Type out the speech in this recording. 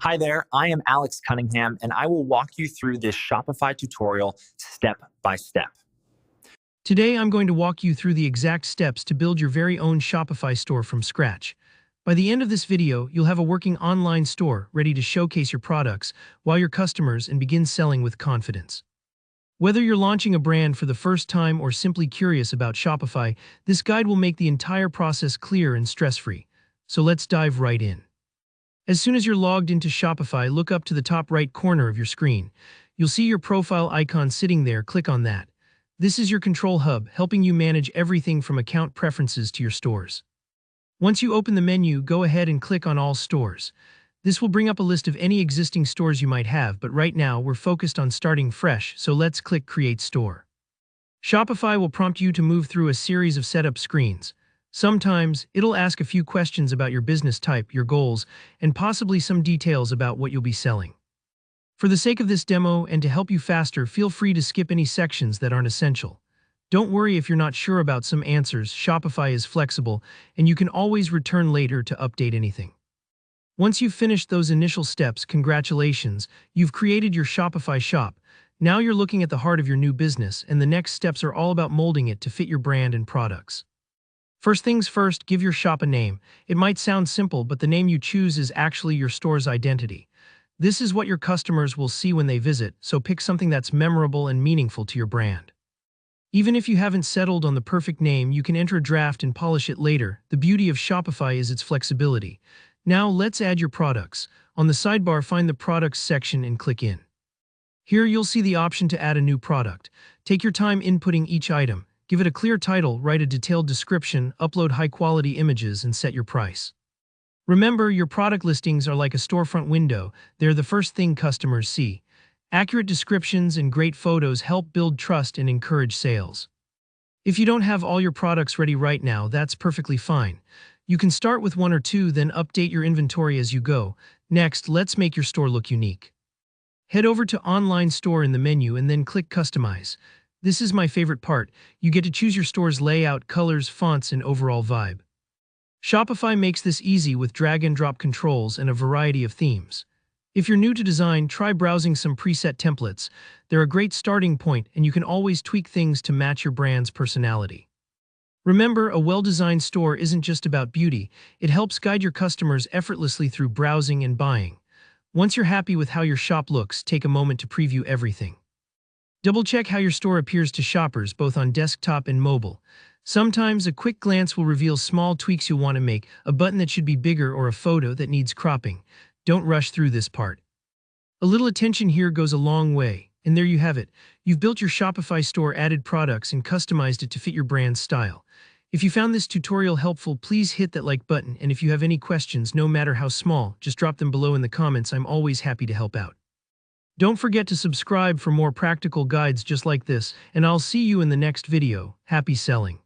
Hi there, I am Alex Cunningham, and I will walk you through this Shopify tutorial step by step. Today, I'm going to walk you through the exact steps to build your very own Shopify store from scratch. By the end of this video, you'll have a working online store ready to showcase your products while your customers and begin selling with confidence. Whether you're launching a brand for the first time or simply curious about Shopify, this guide will make the entire process clear and stress-free. So let's dive right in. As soon as you're logged into Shopify, look up to the top right corner of your screen. You'll see your profile icon sitting there. Click on that. This is your control hub, helping you manage everything from account preferences to your stores. Once you open the menu, go ahead and click on All Stores. This will bring up a list of any existing stores you might have, but right now we're focused on starting fresh, so let's click Create Store. Shopify will prompt you to move through a series of setup screens. Sometimes, it'll ask a few questions about your business type, your goals, and possibly some details about what you'll be selling. For the sake of this demo and to help you faster, feel free to skip any sections that aren't essential. Don't worry if you're not sure about some answers. Shopify is flexible, and you can always return later to update anything. Once you've finished those initial steps, congratulations, you've created your Shopify shop. Now you're looking at the heart of your new business, and the next steps are all about molding it to fit your brand and products. First things first, give your shop a name. It might sound simple, but the name you choose is actually your store's identity. This is what your customers will see when they visit, so pick something that's memorable and meaningful to your brand. Even if you haven't settled on the perfect name, you can enter a draft and polish it later. The beauty of Shopify is its flexibility. Now let's add your products. On the sidebar, find the Products section and click in. Here you'll see the option to add a new product. Take your time inputting each item. Give it a clear title, write a detailed description, upload high-quality images, and set your price. Remember, your product listings are like a storefront window. They're the first thing customers see. Accurate descriptions and great photos help build trust and encourage sales. If you don't have all your products ready right now, that's perfectly fine. You can start with one or two, then update your inventory as you go. Next, let's make your store look unique. Head over to Online Store in the menu and then click Customize. This is my favorite part. You get to choose your store's layout, colors, fonts, and overall vibe. Shopify makes this easy with drag-and-drop controls and a variety of themes. If you're new to design, try browsing some preset templates. They're a great starting point, and you can always tweak things to match your brand's personality. Remember, a well-designed store isn't just about beauty. It helps guide your customers effortlessly through browsing and buying. Once you're happy with how your shop looks, take a moment to preview everything. Double-check how your store appears to shoppers, both on desktop and mobile. Sometimes a quick glance will reveal small tweaks you'll want to make, a button that should be bigger or a photo that needs cropping. Don't rush through this part. A little attention here goes a long way, and there you have it. You've built your Shopify store, added products, and customized it to fit your brand's style. If you found this tutorial helpful, please hit that like button, and if you have any questions, no matter how small, just drop them below in the comments. I'm always happy to help out. Don't forget to subscribe for more practical guides just like this, and I'll see you in the next video. Happy selling!